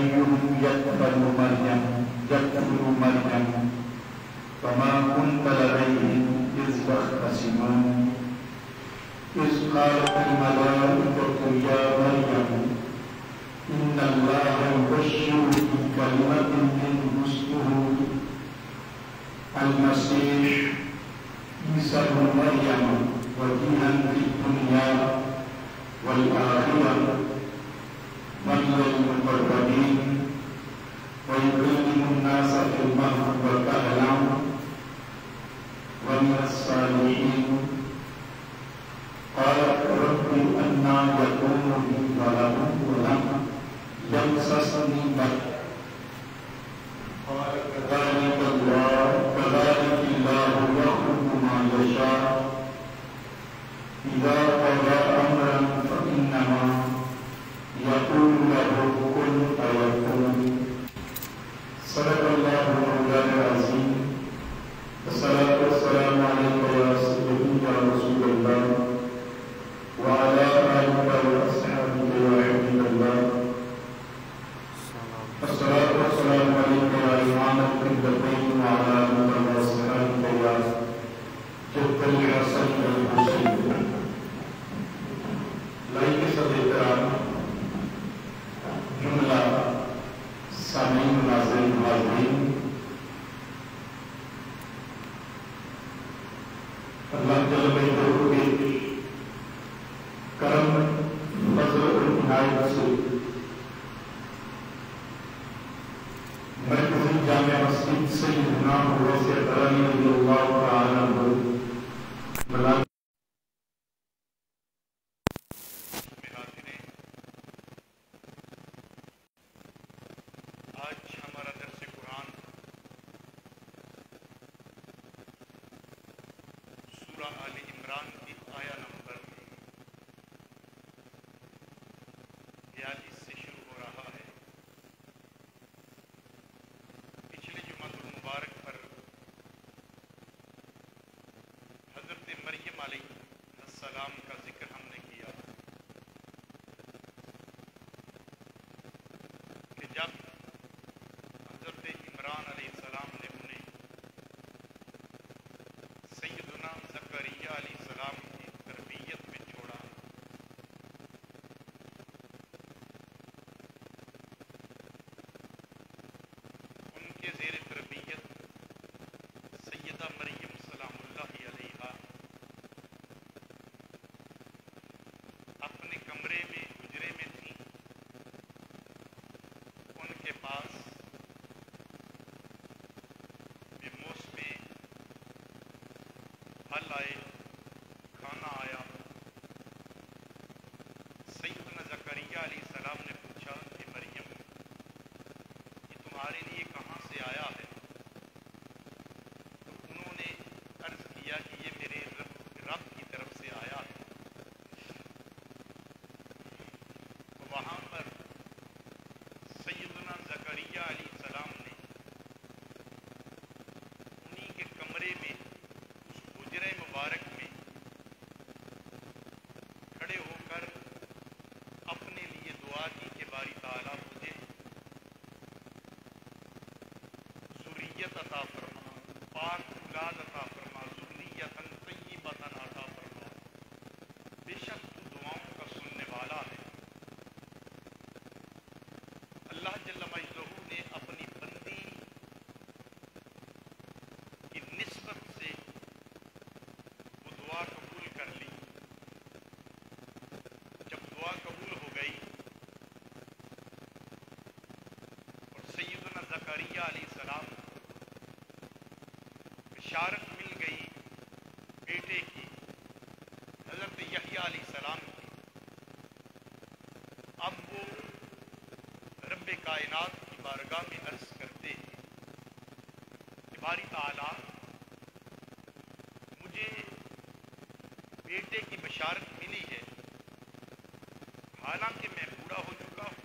أيهم يقبل مريم وما كنت لديهم إذ يختصمون إذ قالت الملائكة يا مريم إن الله يبشرك بكلمة منه اسمه المسيح عيسى ابن مريم وجيها في الدنيا والآخرة من المقربين ويكلم الناس في المهد والكهلا ومن الصالحين قالت رب أنى يكون لي ولد ولم يمسسني بشر قال كذلك الله يخلق ما يشاء إذا قضى أمرا فإنما يقول له كن فيكون. صدق الله مولانا العظيم. والصلاة والسلام عليك يا سيدي يا رسول الله وعلى آلك وأصحابك يا حبيب الله. الصلاة والسلام عليك يا إمام القبلتين وعلى آلك وأصحابك يا جد الحسن والحسين. لائق صدر جملہ سامعین ناظرین حاضرین، اللہ جل وعلا کے کرم فضل اور عنایت سے مرکزی جامع مسجد سیدنا ویسے قرآن رضی اللہ تعالی عنہ ملازم آل عمران کی آیا نمبر 42 سے شروع ہو رہا ہے۔ پچھلے جمعۃ المبارک پر حضرت مریم علیہ السلام کا ذکر ہم نے کیا کہ جب حضرت عمران علیہ السلام نے انہیں سیدنا زکریا علیہ السلام کی تربیت میں چھوڑا، ان کے زیر تربیت سیدہ مریم سلام اللہ علیہا اپنے کمرے میں حجرے میں تھیں۔ ان کے پاس بے موسم پھل آئے، کھانا آیا۔ سیدنا زکریا علیہ السلام نے پوچھا کہ مریم یہ تمہارے لیے کہاں سے آیا ہے؟ تو انہوں نے عرض کیا کہ یہ میرے رب کی طرف سے آیا ہے۔ تو وہاں پر سیدنا زکریا علیہ السلام نے انہی کے کمرے میں حجرہ مبارک میں کھڑے ہو کر اپنے لیے دعا کی کہ باری تعالیٰ مجھے ذریت عطا فرما، پاک اولاد عطا فرما، ذریۃ طیبۃ عطا فرما، بے شک تو دعاؤں کا سننے والا ہے۔ اللہ جل مجدہ نے اپنی بندی کی نسبت سے دعا قبول کر لی۔ جب دعا قبول ہو گئی اور سیدنا زکریا علیہ السلام بشارت مل گئی بیٹے کی، حضرت یحییٰ علیہ السلام کی، اب وہ رب کائنات کی بارگاہ میں عرض کرتے ہیں کہ باری تعالیٰ مجھے بیٹے کی بشارت ملی ہے، حالانکہ میں بوڑھا ہو چکا ہوں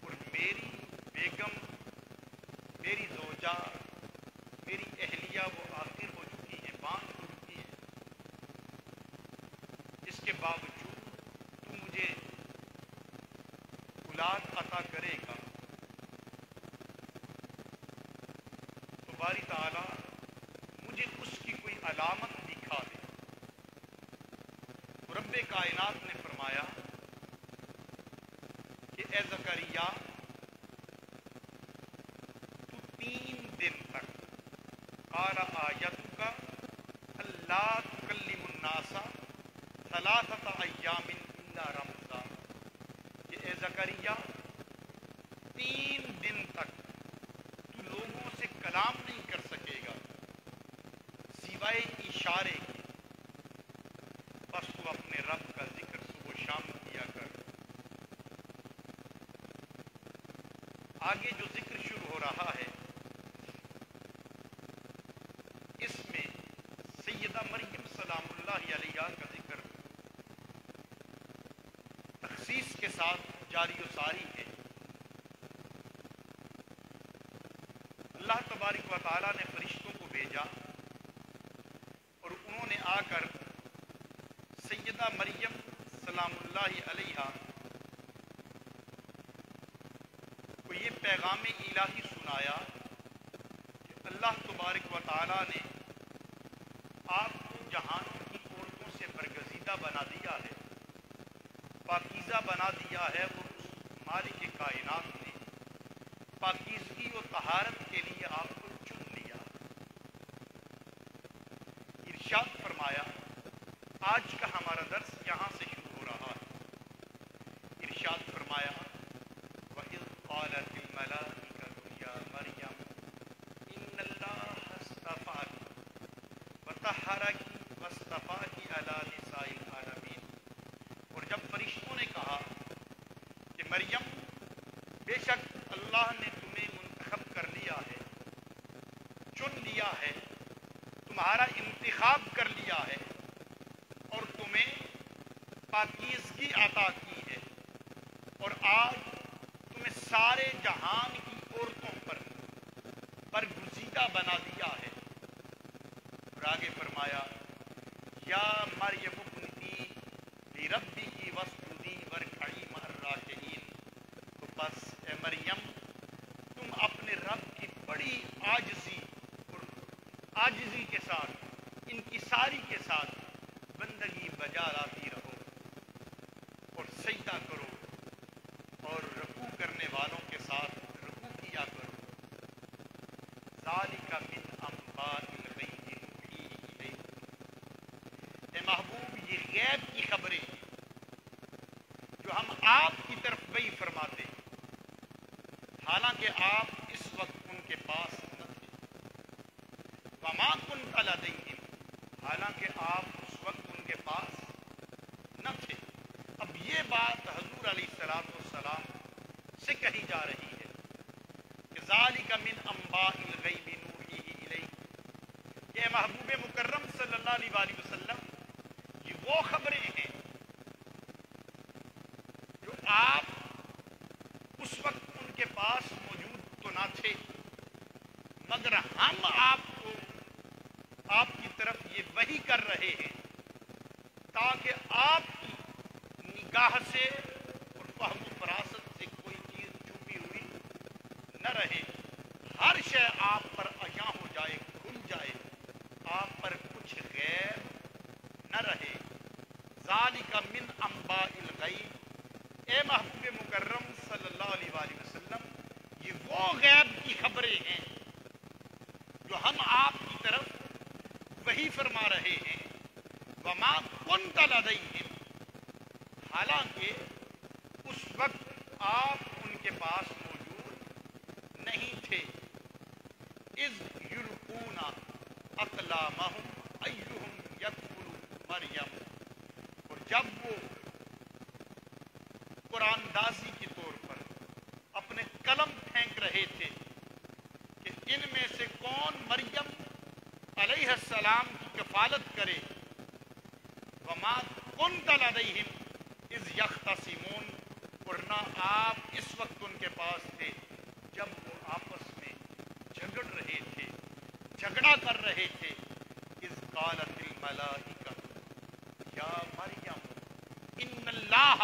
اور میری بیگم، میری زوجہ، میری اہلیہ وہ آخر ہو چکی ہے، بانجھ ہو چکی ہے۔ اس کے باوجود تو مجھے اولاد عطا کرے گا تو باری تعالیٰ مجھے اس کی کوئی علامت دکھا دے۔ رب کائنات نے فرمایا کہ اے زکریا تو 3 دن تک قال آیتک الا تکلم الناس 3 ایام الا رمزا، کہ اے زکریا 3 دن تک تو لوگوں سے کلام نہیں کر سکے گا سوائے اشارے کے، بس تو اپنے رب کا ذکر صبح و شام کیا کر۔ آگے جو ذکر شروع ہو رہا ہے اس میں سیدہ مریم سلام اللہ علیہا کا ذکر تخصیص کے ساتھ جاری و ساری ہے۔ اللہ تبارک و تعالیٰ نے فرشتوں کو بھیجا اور انہوں نے آ کر سیدہ مریم سلام اللہ علیہا کو یہ پیغام الہی سنایا کہ اللہ تبارک و تعالیٰ نے آپ کو جہانوں کی عورتوں سے برگزیدہ بنا دیا ہے، پاکیزہ بنا دیا ہے، اور اس مالک کائنات نے پاکیزگی و طہارت کے لیے آپ کو چن لیا۔ ارشاد فرمایا، آج کا ہمارا درس یہاں سے شروع ہو رہا ہے۔ ارشاد فرمایا وَإِذْ قَالَتِ الْمَلَائِكَةُ يَا مَرْيَمُ إِنَّ اللَّهَ اصْطَفَاكِ وَطَهَّرَكِ وَاصْطَفَاكِ عَلَى نِسَاءِ الْعَالَمِينَ، اور جب فرشتوں نے کہا کہ مریم بے شک اللہ نے تمہیں منتخب کر لیا ہے، چن لیا ہے، تمہارا انتخاب کر لیا ہے اور تمہیں پاکیزگی عطا کی ہے، اور آج تمہیں سارے جہان کی عورتوں پر برگزیدہ بنا دیا ہے۔ اور آگے فرمایا یا مریم اقنتی لربکی واسجدی وارکعی مع الراکعین، تو بس اے مریم تم اپنے رب کی بڑی عاجزی کے ساتھ، انکساری کے ساتھ بندگی بجا لاتی رہو اور سجدہ کرو اور رکوع کرنے والوں کے ساتھ رکوع کیا کرو۔ ذالک من انباء الغیب نوحیہ الیک، اے محبوب یہ غیب کی خبریں جو ہم آپ کی طرف وحی فرماتے ہیں، حالانکہ آپ اس وقت ان کے پاس نہ تھے۔ وما کنت لدیہم، حالانکہ آپ اس وقت ان کے پاس نہ تھے۔ اب یہ بات حضور علیہ السلام سے کہی جا رہی ہے کہ ذالک من انباء الغیب نوحیہ الیک، کہ محبوب مکرم صلی اللہ علیہ وآلہ وسلم یہ وہ خبریں ہیں جو آپ اس وقت ان کے پاس موجود تو نہ تھے، مگر ہم آپ کو آپ کی طرف یہ وحی کر رہے ہیں تاکہ آپ کی نگاہ سے اور فہم و فراست سے کوئی چیز چھپی ہوئی نہ رہے، ہر شے آپ پر عیاں ہو جائے، کھل جائے، آپ پر کچھ غیب نہ رہے۔ ذالک من انباء الغیب، اے محبوب مکرم صلی اللہ علیہ وآلہ وسلم یہ وہ غیب کی خبریں ہیں جو ہم آپ کی طرف وحی فرما رہے ہیں۔ وما کنت لدیہم، حالانکہ اس وقت آپ ان کے پاس موجود نہیں تھے۔ اذ یلقون اقلامہم ایہم یکفل مریم، اور جب وہ قرآن دازی کے طور پر اپنے قلم پھینک رہے تھے کہ ان میں سے کون مریم علیہ السلام کی کفالت کرے۔ وما کنت لدیہم اذ یختصمون، اور نہ آپ اس وقت ان کے پاس تھے جب وہ آپس میں جھگڑ رہے تھے، جھگڑا کر رہے تھے۔ اذ قالت الملائکۃ یا مریم ان اللہ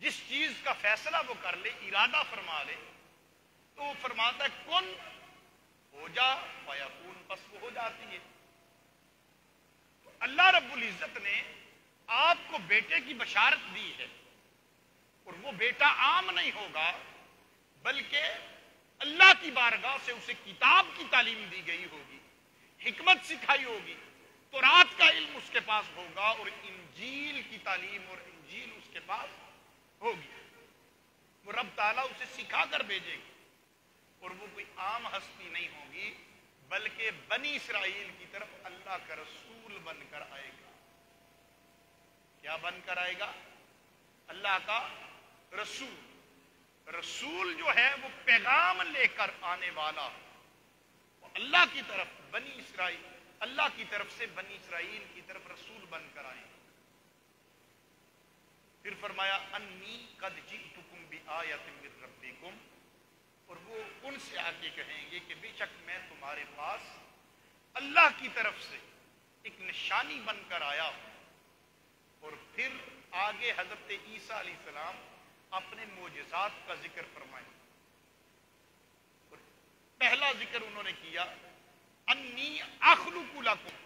جس چیز کا فیصلہ وہ کر لے، ارادہ فرما لے، تو وہ فرماتا ہے کن ہو جا فیکون، بس وہ ہو جاتی ہے۔ تو اللہ رب العزت نے آپ کو بیٹے کی بشارت دی ہے، اور وہ بیٹا عام نہیں ہوگا، بلکہ اللہ کی بارگاہ سے اسے کتاب کی تعلیم دی گئی ہوگی، حکمت سکھائی ہوگی، تورات کا علم اس کے پاس ہوگا، اور انجیل کی تعلیم اور انجیل اس کے پاس ہوگی۔ وہ رب تعالیٰ اسے سکھا کر بھیجے گی، اور وہ کوئی عام ہستی نہیں ہوگی، بلکہ بنی اسرائیل کی طرف اللہ کا رسول بن کر آئے گا۔ کیا بن کر آئے گا؟ اللہ کا رسول۔ رسول جو ہے وہ پیغام لے کر آنے والا، وہ اللہ کی طرف بنی اسرائیل، اللہ کی طرف سے بنی اسرائیل کی طرف رسول بن کر آئے۔ پھر فرمایا انی قد جئتکم بآیۃ من ربکم، اور وہ ان سے آگے کہیں گے کہ بے شک میں تمہارے پاس اللہ کی طرف سے ایک نشانی بن کر آیا ہوں۔ اور پھر آگے حضرت عیسیٰ علیہ السلام اپنے معجزات کا ذکر فرمائیں۔ اور پہلا ذکر انہوں نے کیا انی اخلق لکم،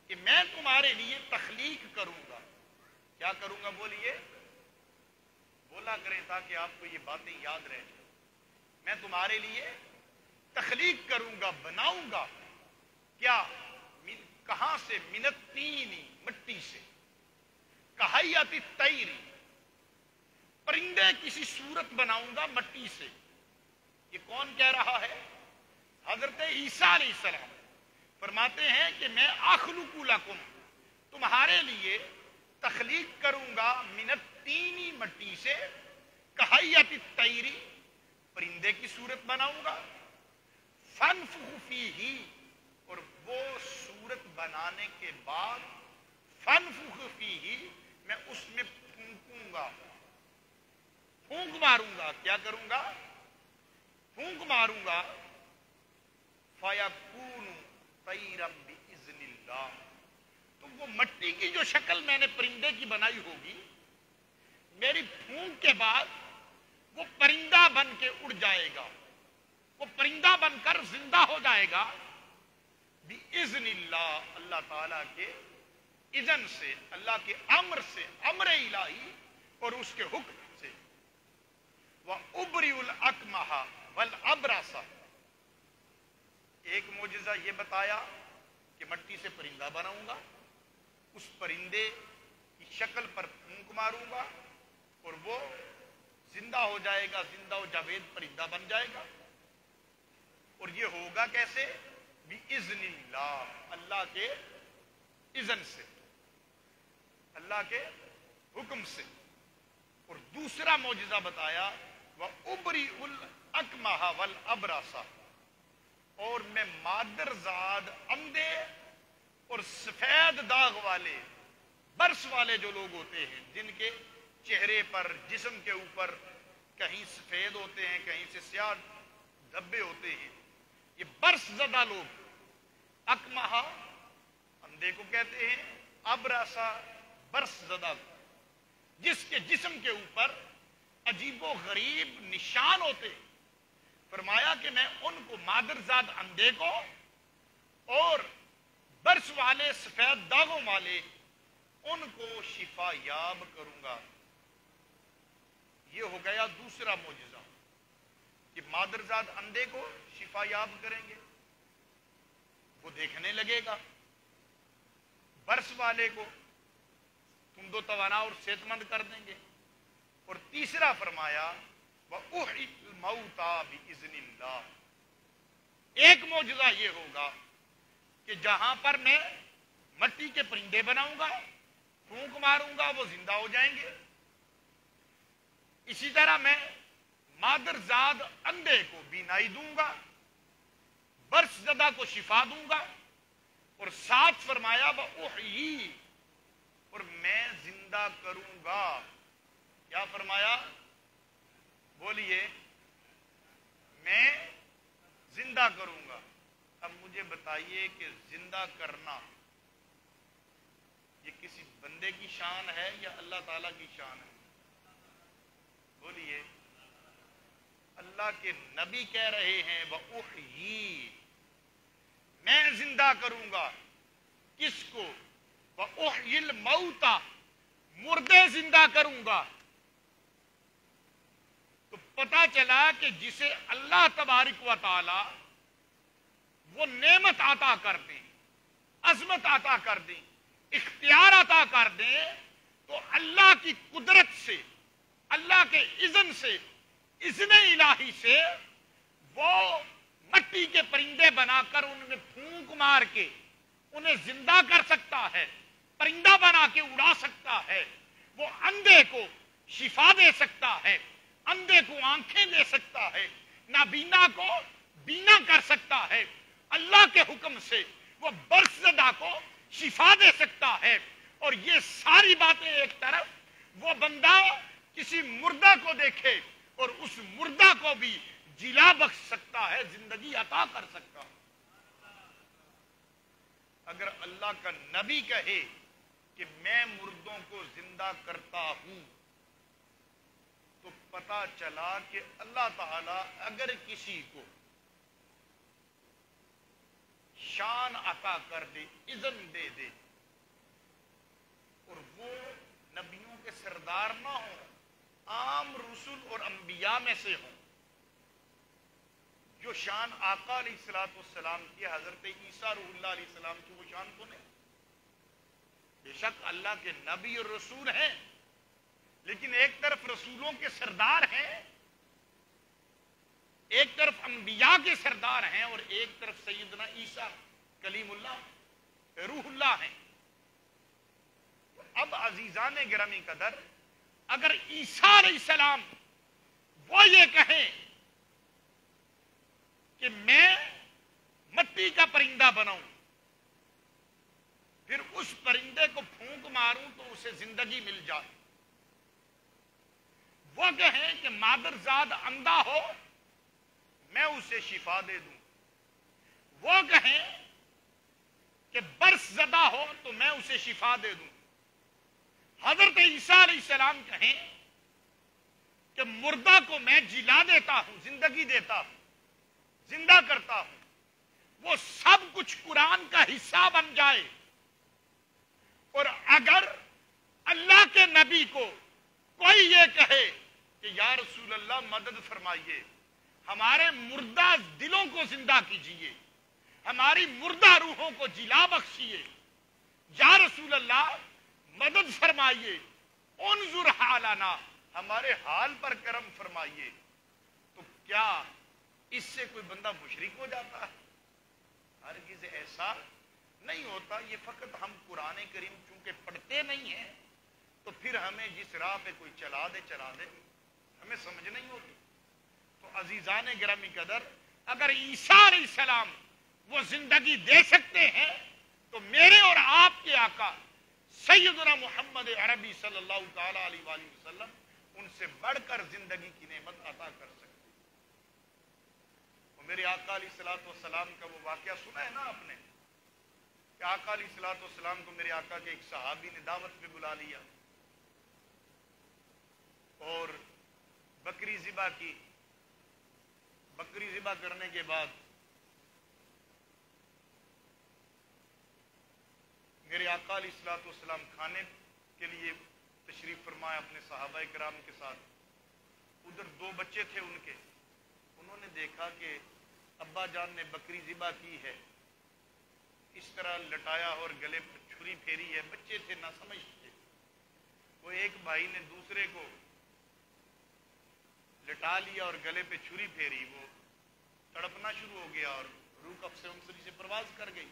کہ میں تمہارے لیے تخلیق کروں گا۔ کیا کروں گا؟ بولیے، بولا کریں تاکہ آپ کو یہ باتیں یاد رہ جائیں۔ میں تمہارے لیے تخلیق کروں گا، بناؤں گا۔ کیا؟ کہاں سے؟ من الطین، مٹی سے، کہیۃ الطیر، پرندے کسی صورت بناؤں گا مٹی سے۔ یہ کون کہہ رہا ہے؟ حضرت عیسیٰ علیہ السلام فرماتے ہیں کہ میں اخلق لکم، تمہارے لیے تخلیق کروں گا، من الطین، مٹی سے، کہیۃ الطیر، پرندے کی صورت بناؤں گا، فنفخ فیہ، اور وہ صورت بنانے کے بعد فنفخ فیہ، میں اس میں پھونکوں گا، پھونک ماروں گا۔ کیا کروں گا؟ پھونک ماروں گا۔ فیکون طیرا باذن اللہ، تو وہ مٹی کی جو شکل میں نے پرندے کی بنائی ہوگی، میری پھونک کے بعد وہ پرندہ بن کے اڑ جائے گا، وہ پرندہ بن کر زندہ ہو جائے گا، باذن اللہ، اللہ تعالیٰ کے اذن سے، اللہ کے امر سے، امر الہی اور اس کے حکم سے۔ وَأُبْرِئُ الْأَكْمَحَ وَالْأَبْرَصَ، ایک معجزہ یہ بتایا کہ مٹی سے پرندہ بناؤں گا، اس پرندے کی شکل پر پھونک ماروں گا، اور وہ زندہ ہو جائے گا، زندہ و جاوید پرندہ بن جائے گا۔ اور یہ ہوگا کیسے؟ بِإِذْنِ اللہ، اللہ کے اذن سے، اللہ کے حکم سے۔ اور دوسرا معجزہ بتایا وَأُبْرِئُ الْأَكْمَحَ وَالْأَبْرَصَ، اور میں مادرزاد اندھے اور سفید داغ والے، برس والے جو لوگ ہوتے ہیں، جن کے چہرے پر، جسم کے اوپر کہیں سفید ہوتے ہیں، کہیں سے سیاہ دھبے ہوتے ہیں، یہ برس زدہ لوگ، اکمہا اندھے کو کہتے ہیں، ابرسا برس زدہ، جس کے جسم کے اوپر عجیب و غریب نشان ہوتے ہیں۔ فرمایا کہ میں ان کو، مادرزاد اندھے کو اور برس والے سفید داغوں والے، ان کو شفا یاب کروں گا۔ یہ ہو گیا دوسرا معجزہ کہ مادرزاد اندھے کو شفا یاب کریں گے، وہ دیکھنے لگے گا، برس والے کو تم توانا اور صحت مند کر دیں گے۔ اور تیسرا فرمایا وَأُحْيِي الْمَوْتَى بِإِذْنِ اللَّهِ، ایک معجزہ یہ ہوگا کہ جہاں پر میں مٹی کے پرندے بناؤں گا، پھونک ماروں گا، وہ زندہ ہو جائیں گے، اسی طرح میں مادرزاد اندھے کو بینائی دوں گا، برس زدہ کو شفا دوں گا، اور ساتھ فرمایا وَأُحْيِي، اور میں زندہ کروں گا۔ کیا فرمایا؟ بولیے، میں زندہ کروں گا۔ اب مجھے بتائیے کہ زندہ کرنا یہ کسی بندے کی شان ہے یا اللہ تعالیٰ کی شان ہے؟ بولیے، اللہ کے نبی کہہ رہے ہیں وَأُحْيِي، میں زندہ کروں گا کس کو؟ وَأُحْيِي الْمَوْتَى، مردے زندہ کروں گا۔ تو پتا چلا کہ جسے اللہ تبارک و تعالی وہ نعمت عطا کر دیں، عظمت عطا کر دیں، اختیار عطا کر دیں، تو اللہ کی قدرت سے، اللہ کے اذن سے، اذن الہی سے وہ مٹی کے پرندے بنا کر ان میں پھونک مار کے انہیں زندہ کر سکتا ہے، پرندہ بنا کے اڑا سکتا ہے، وہ اندھے کو شفا دے سکتا ہے، اندھے کو آنکھیں دے سکتا ہے، نابینا کو بینا کر سکتا ہے، اللہ کے حکم سے وہ برس زدہ کو شفا دے سکتا ہے۔ اور یہ ساری باتیں ایک طرف، وہ بندہ کسی مردہ کو دیکھے اور اس مردہ کو بھی جلا بخش سکتا ہے، زندگی عطا کر سکتا ہے۔ اگر اللہ کا نبی کہے کہ میں مردوں کو زندہ کرتا ہوں، تو پتا چلا کہ اللہ تعالی اگر کسی کو شان عطا کر دے، اذن دے دے، اور وہ نبیوں کے سردار نہ ہوں، عام رسول اور انبیاء میں سے ہوں، جو شان آقا علیہ الصلوۃ والسلام کی، حضرت عیسیٰ روح اللہ علیہ السلام کی وہ شان تو نہیں۔ بے شک اللہ کے نبی اور رسول ہیں، لیکن ایک طرف رسولوں کے سردار ہیں، ایک طرف انبیاء کے سردار ہیں، اور ایک طرف سیدنا عیسیٰ کلیم اللہ روح اللہ ہیں۔ اب عزیزان گرامی قدر، اگر عیسیٰ علیہ السلام وہ یہ کہیں کہ میں مٹی کا پرندہ بناؤں، پھر اس پرندے کو پھونک ماروں تو اسے زندگی مل جائے، وہ کہیں کہ مادرزاد اندھا ہو میں اسے شفا دے دوں، وہ کہیں کہ برس زدہ ہو تو میں اسے شفا دے دوں، حضرت عیسیٰ علیہ السلام کہیں کہ مردہ کو میں جلا دیتا ہوں، زندگی دیتا ہوں، زندہ کرتا ہوں، وہ سب کچھ قرآن کا حصہ بن جائے۔ اور اگر اللہ کے نبی کو کوئی یہ کہے کہ یا رسول اللہ مدد فرمائیے، ہمارے مردہ دلوں کو زندہ کیجئے، ہماری مردہ روحوں کو جلا بخشیے، یا رسول اللہ مدد فرمائیے، انظر حالنا، ہمارے حال پر کرم فرمائیے، تو کیا اس سے کوئی بندہ مشرک ہو جاتا ہے؟ ہرگز ایسا نہیں ہوتا۔ یہ فقط ہم قرآن کریم چونکہ پڑھتے نہیں ہیں، تو پھر ہمیں جس راہ پہ کوئی چلا دے ہمیں سمجھ نہیں ہوتی۔ تو عزیزان گرامی قدر، اگر عیسیٰ علیہ السلام وہ زندگی دے سکتے ہیں، تو میرے اور آپ کے آقا سیدنا محمد عربی صلی اللہ تعالی علیہ وآلہ وسلم ان سے بڑھ کر زندگی کی نعمت عطا کر سکتے۔ میرے آقا علیہ الصلوۃ والسلام کا وہ واقعہ سنا ہے نا آپ نے، کہ آقا علیہ الصلوۃ والسلام کو میرے آقا کے ایک صحابی نے دعوت پہ بلا لیا اور بکری ذبح کی۔ بکری ذبح کرنے کے بعد میرے آقا علیہ الصلوۃ والسلام کھانے کے لیے تشریف فرمایا اپنے صحابہ کرام کے ساتھ۔ ادھر دو بچے تھے ان کے، انہوں نے دیکھا کہ ابا جان نے بکری ذبح کی ہے، اس طرح لٹایا اور گلے پر چھری پھیری ہے، بچے تھے نہ سمجھ تھے۔ وہ ایک بھائی نے دوسرے کو لٹا لیا اور گلے پہ چھری پھیری، وہ تڑپنا شروع ہو گیا اور روح قفص انصری سے پرواز کر گئی۔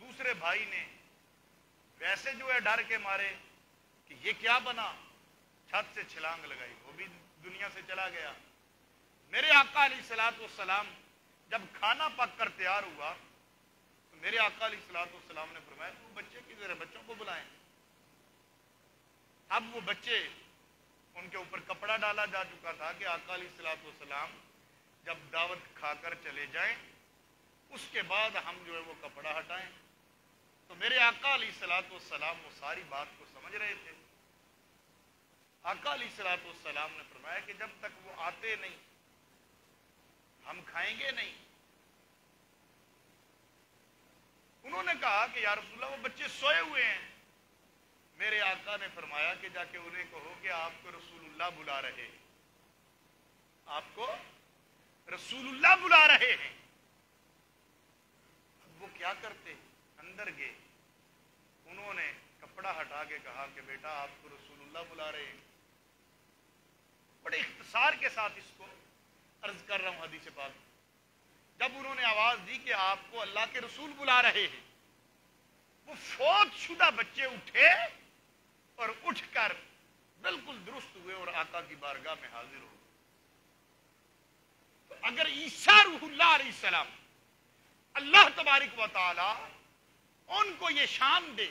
دوسرے بھائی نے ویسے جو ہے ڈر کے مارے کہ یہ کیا بنا، چھت سے چھلانگ لگائی، وہ بھی دنیا سے چلا گیا۔ میرے آقا علیہ الصلوۃ والسلام جب کھانا پک کر تیار ہوا تو میرے آقا علیہ الصلوۃ والسلام نے فرمایا تو بچے کدھر ہیں، بچوں کو بلائیں۔ اب وہ بچے، ان کے اوپر کپڑا ڈالا جا چکا تھا کہ آقا علیہ الصلوۃ والسلام جب دعوت کھا کر چلے جائیں اس کے بعد ہم جو ہے وہ کپڑا ہٹائیں۔ تو میرے آقا علیہ الصلوۃ والسلام وہ ساری بات کو سمجھ رہے تھے۔ آقا علیہ الصلوۃ والسلام نے فرمایا کہ جب تک وہ آتے نہیں ہم کھائیں گے نہیں. انہوں نے کہا کہ یا رسول اللہ وہ بچے سوئے ہوئے ہیں. میرے آقا نے فرمایا کہ جا کے انہیں کہو کہ آپ کو رسول اللہ بلا رہے ہیں, آپ کو رسول اللہ بلا رہے ہیں. اب وہ کیا کرتے, اندر گئے, انہوں نے کپڑا ہٹا کے کہا کہ بیٹا آپ کو رسول اللہ بلا رہے ہیں. بڑے اختصار کے ساتھ اس کو عرض کر رہا ہوں حدیث پاک. جب انہوں نے آواز دی کہ آپ کو اللہ کے رسول بلا رہے ہیں, وہ فوت شدہ بچے اٹھے اور اٹھ کر بالکل درست ہوئے اور آقا کی بارگاہ میں حاضر ہو. تو اگر عیسیٰ روح اللہ علیہ السلام اللہ تبارک و تعالی ان کو یہ شان دے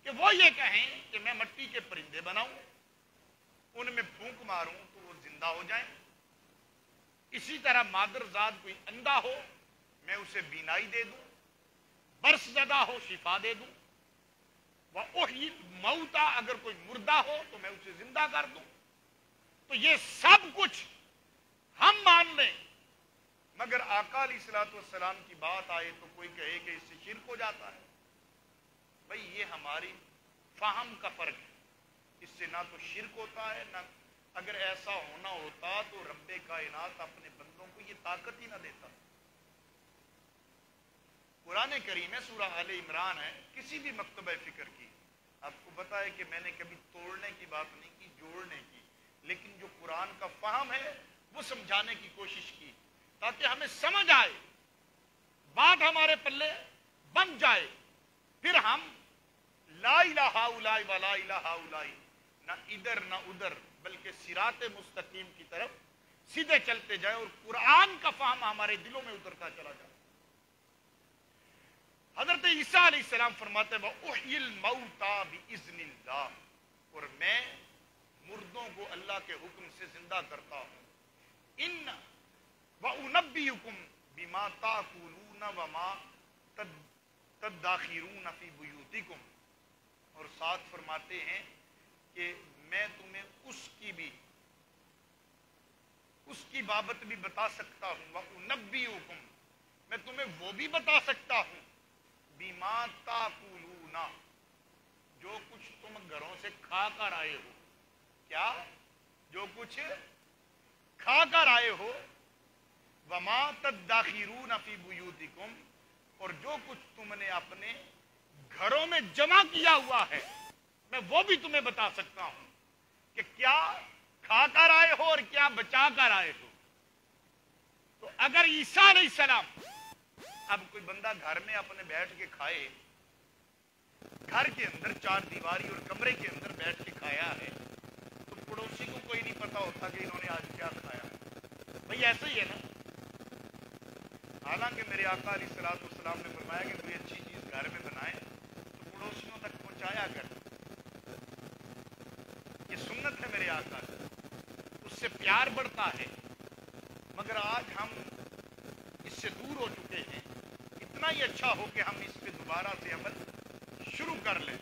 کہ وہ یہ کہیں کہ میں مٹی کے پرندے بناؤں, ان میں پھونک ماروں تو وہ زندہ ہو جائیں, اسی طرح مادر ذات کوئی اندھا ہو میں اسے بینائی دے دوں, برس زدہ ہو شفا دے دوں, وَأُحْيِي الْمَوْتَى اگر کوئی مردہ ہو تو میں اسے زندہ کر دوں. تو یہ سب کچھ ہم مان لیں, مگر آقا علیہ الصلوۃ والسلام کی بات آئے تو کوئی کہے کہ اس سے شرک ہو جاتا ہے. بھئی یہ ہماری فہم کا فرق ہے, اس سے نہ تو شرک ہوتا ہے, نہ اگر ایسا ہونا ہوتا تو رب کائنات اپنے بندوں کو یہ طاقت ہی نہ دیتا. قرآن کریم ہے, سورہ آل عمران ہے, کسی بھی مکتبہ فکر کی آپ کو پتا ہے کہ میں نے کبھی توڑنے کی بات نہیں کی, جوڑنے کی, لیکن جو قرآن کا فہم ہے وہ سمجھانے کی کوشش کی تاکہ ہمیں سمجھ آئے, بات ہمارے پلے بن جائے, پھر ہم لا الہ الا اللہ ولا الہ الا اللہ نہ ادھر نہ ادھر بلکہ صراط مستقیم کی طرف سیدھے چلتے جائیں اور قرآن کا فہم ہمارے دلوں میں اترتا چلا جائے. حضرت عیسیٰ علیہ السلام فرماتے ہیں وَأُحْيِي الْمَوْتَى بِإِذْنِ اللَّهِ, اور میں مردوں کو اللہ کے حکم سے زندہ کرتا ہوں. إِنَّ وَأُنَبِّئُكُم بِمَا تَأْكُلُونَ وَمَا تَدَّخِرُونَ فِي بُيُوتِكُمْ, اور ساتھ فرماتے ہیں کہ میں تمہیں اس کی بابت بھی بتا سکتا ہوں. وَأُنَبِّئُكُم, میں تمہیں وہ بھی بتا سکتا ہوں بِمَا تَأْكُلُونَ, جو کچھ تم گھروں سے کھا کر آئے ہو. کیا؟ جو کچھ کھا کر آئے ہو. وَمَا تَدَّخِرُونَ فِي بُيُوتِكُمْ, اور جو کچھ تم نے اپنے گھروں میں جمع کیا ہوا ہے میں وہ بھی تمہیں بتا سکتا ہوں کہ کیا کھا کر آئے ہو اور کیا بچا کر آئے ہو. تو اگر عیسیٰ علیہ السلام, اب کوئی بندہ گھر میں اپنے بیٹھ کے کھائے, گھر کے اندر چار دیواری اور کمرے کے اندر بیٹھ کے کھایا ہے, تو پڑوسی کو کوئی نہیں پتا ہوتا کہ انہوں نے آج کیا کھایا. بھئی ایسا ہی ہے نا. حالانکہ میرے آقا علیہ الصلوۃ والسلام نے فرمایا کہ کوئی اچھی چیز گھر میں بنائے تو پڑوسیوں تک پہنچایا کر. یہ سنت ہے میرے آقا کی, اس سے پیار بڑھتا ہے. مگر آج ہم اس سے دور ہو چکے ہیں. اتنا ہی اچھا ہو کہ ہم اس پہ دوبارہ سے عمل شروع کر لیں.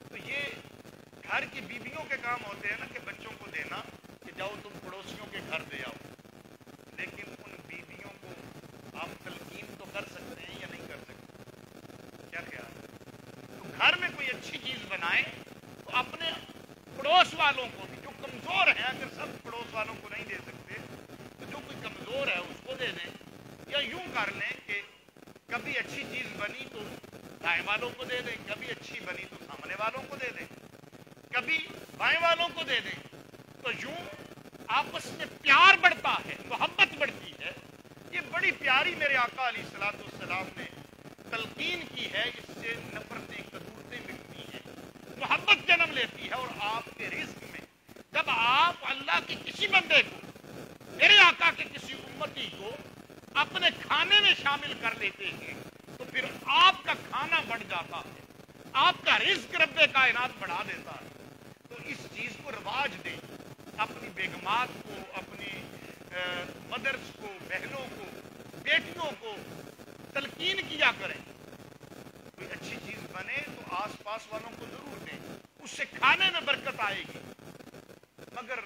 تو یہ گھر کی بیویوں کے کام ہوتے ہیں نا کہ بچوں کو دینا کہ جاؤ تم پڑوسیوں کے گھر دے آؤ, لیکن ان بیویوں کو آپ تلقین تو کر سکتے ہیں یا نہیں کر سکتے؟ کیا خیال ہے؟ تو گھر میں کوئی اچھی چیز بنائیں تو اپنے پڑوس والوں کو بھی, جو کمزور ہیں, اگر سب پڑوس والوں کو نہیں دے سکتے تو جو کوئی کمزور ہے اس کو دے دیں. یا یوں کر لیں کہ کبھی اچھی چیز بنی تو دائیں والوں کو دے دیں, کبھی اچھی بنی تو سامنے والوں کو دے دیں, کبھی بائیں والوں کو دے دیں. تو یوں آپس میں پیار بڑھتا ہے, محبت بڑھتی ہے. یہ بڑی پیاری میرے آقا علیہ الصلوۃ والسلام نے تلقین کی ہے. اس سے نفرتیں, کدورتیں مٹتی ہیں, محبت جنم لیتی ہے. اور آپ کے رزق میں جب آپ اللہ کے کسی بندے کو, میرے آقا کے کسی امتی کو اپنے کھانے میں شامل کر لیتے ہیں تو پھر آپ کا کھانا بڑھ جاتا ہے, آپ کا رزق رب کائنات بڑھا دیتا ہے. تو اس چیز کو رواج دیں. اپنی بیگمات کو, اپنی مدرس کو, بہنوں کو, بیٹیوں کو تلقین کیا کریں. کوئی اچھی چیز بنے تو آس پاس والوں کو ضرور دیں, اس سے کھانے میں برکت آئے گی. مگر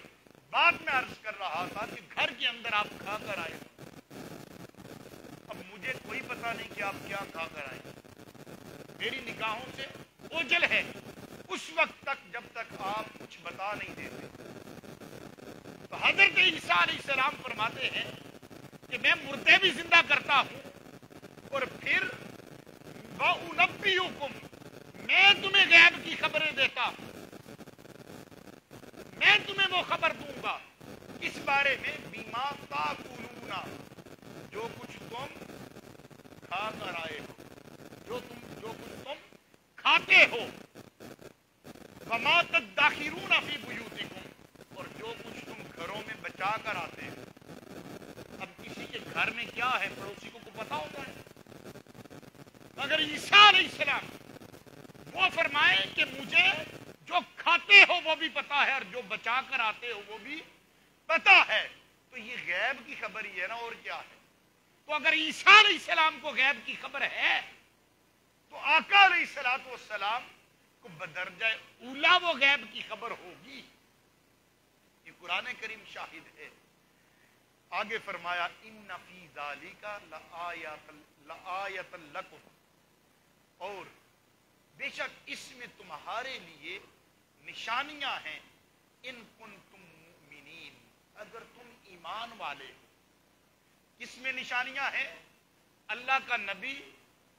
بعد میں عرض کر رہا تھا کہ گھر کے اندر آپ کھا کر آئے، اب مجھے کوئی پتہ نہیں کہ آپ کیا کھا کر آئے، میری نگاہوں سے اوجھل ہے اس وقت تک جب تک آپ کچھ بتا نہیں دیتے۔ تو حضرت عیسیٰ علیہ السلام فرماتے ہیں کہ میں مردے بھی زندہ کرتا ہوں اور پھر وَأُنَبِّئُكُمْ، میں تمہیں غیب کی خبریں دیتا ہوں، میں تمہیں وہ خبر دوں گا اس بارے میں بِمَا تَأْكُلُونَ، جو کچھ تم کھا کر آئے ہو، جو کچھ تم کھاتے ہو، وَمَا تَدَّخِرُونَ فِي بُيُوتِكُمْ، اور جو کچھ تم گھروں میں بچا کر آتے ہو۔ اب کسی کے گھر میں کیا ہے پڑوسی کو پتا ہوتا ہے، مگر عیسیٰ علیہ السلام وہ فرمائے کہ مجھے جو کھاتے ہو وہ بھی پتا ہے اور جو بچا کر آتے ہو وہ بھی پتا ہے۔ تو یہ غیب کی خبر ہی ہے نا، اور کیا ہے؟ تو اگر عیسیٰ علیہ السلام کو غیب کی خبر ہے تو آقا علیہ السلام کو بدرجہ اولا وہ غیب کی خبر ہوگی۔ یہ قرآن کریم شاہد ہے۔ آگے فرمایا ان فی ذالک لآیۃ لکم، اور بے شک اس میں تمہارے لیے نشانیاں ہیں، ان کنتم مؤمنین، اگر تم ایمان والے ہو۔ کس میں نشانیاں ہیں؟ اللہ کا نبی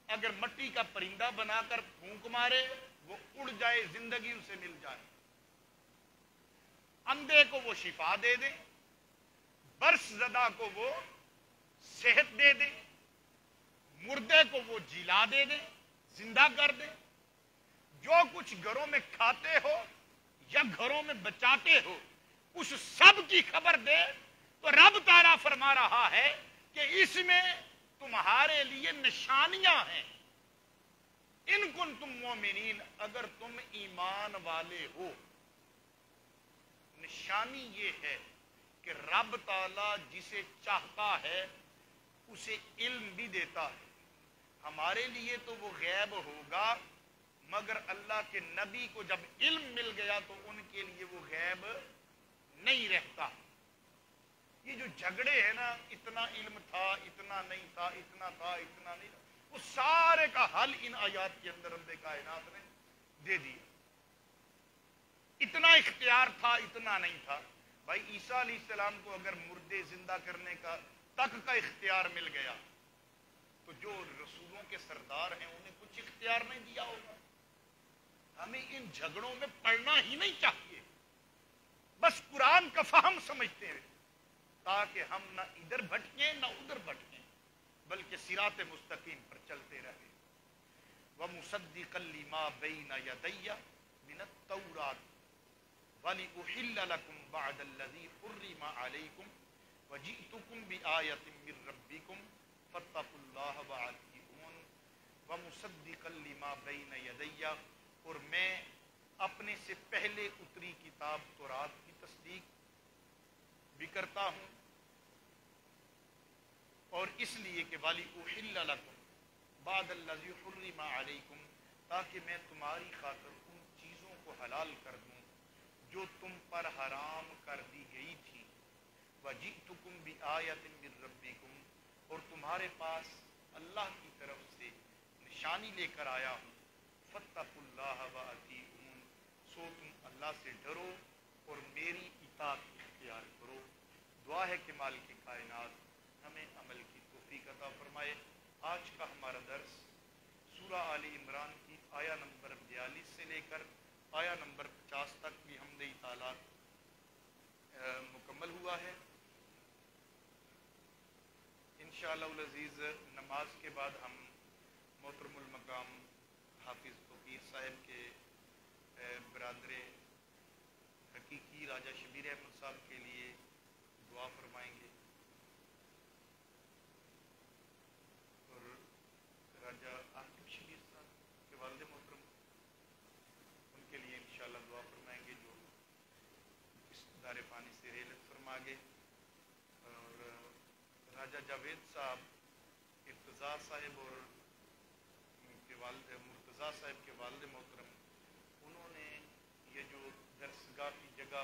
اگر مٹی کا پرندہ بنا کر پھونک مارے وہ اڑ جائے، زندگی اسے مل جائے، اندھے کو وہ شفا دے دے، برس زدہ کو وہ صحت دے دے، مردے کو وہ جلا دے دے، زندہ کر دے، جو کچھ گھروں میں کھاتے ہو یا گھروں میں بچاتے ہو اس سب کی خبر دے۔ تو رب تعالیٰ فرما رہا ہے کہ اس میں تمہارے لیے نشانیاں ہیں، ان کنتم مومنین، اگر تم ایمان والے ہو۔ نشانی یہ ہے کہ رب تعالیٰ جسے چاہتا ہے اسے علم بھی دیتا ہے۔ ہمارے لیے تو وہ غیب ہوگا، مگر اللہ کے نبی کو جب علم مل گیا تو ان کے لیے وہ غیب نہیں رہتا۔ یہ جو جھگڑے ہیں نا، اتنا علم تھا، اتنا نہیں تھا، اتنا تھا، اتنا نہیں تھا، وہ سارے کا حل ان آیات کے اندر رب کائنات نے دے دیا۔ اتنا اختیار تھا، اتنا نہیں تھا۔ بھائی عیسیٰ علیہ السلام کو اگر مردے زندہ کرنے کا تک کا اختیار مل گیا تو جو رسولوں کے سردار ہیں انہیں کچھ اختیار نہیں دیا ہوگا۔ ہمیں ان جھگڑوں میں پڑنا ہی نہیں چاہیے، بس قرآن کا فہم سمجھتے ہیں تاکہ ہم نہ ادھر بھٹکیں نہ ادھر بھٹکیں بلکہ صراط مستقیم پر چلتے رہیں۔ وَمُصَدِّقًا لِمَا بَيْنَ يَدَيَّ مِنَ التَّوْرَاةِ وَلِأُحِلَّ لَكُمْ بَعْدَ الَّذِي حُرِّمَ عَلَيْكُمْ وَجِئْتُكُمْ بِآيَةٍ مِّن رَّبِّكُمْ فَاتَّقُوا اللَّهَ وَأَطِيعُونِ وَمُصَدِّقًا لِمَا بَيْنَ يَدَيَّ، اور میں اپنے سے پہلے اتری کتاب تورات کی تصدیق بھی کرتا ہوں، اور اس لیے کہ وَلِأُحِلَّ لَكُمْ بَعْدَ الَّذِي حُرِّمَ عَلَيْكُمْ، تاکہ میں تمہاری خاطر ان چیزوں کو حلال کر دوں جو تم پر حرام کر دی گئی تھی۔ وَجِئْتُكُمْ بِآيَةٍ مِّن رَّبِّكُمْ، اور تمہارے پاس اللہ کی طرف سے نشانی لے کر آیا ہوں۔ فَاتَّقُوا اللَّهَ وَأَطِيعُونِ، سو تم اللہ سے ڈرو اور میری اطاعت اختیار کرو۔ دعا ہے کہ مالک کائنات ہمیں عمل کی توفیق عطا فرمائے۔ آج کا ہمارا درس سورہ آل عمران کی آیا نمبر 42 سے لے کر آیا نمبر 50 تک بھی حمد تعالیٰ مکمل ہوا ہے۔ انشاءاللہ العزیز نماز کے بعد ہم محترم المقام حافظ فقیر صاحب کے برادر حقیقی راجہ شبیر احمد صاحب کے لیے دعا فرمائیں گے، اور راجہ عاقب شبیر صاحب کے والد محترم ان کے لیے انشاءاللہ دعا فرمائیں گے جو اس دار پانی سے رحلت فرما گے، اور راجہ جاوید صاحب ارتضیٰ صاحب اور مرتضیٰ صاحب کے والد محترم، انہوں نے یہ جو درسگاہ کی جگہ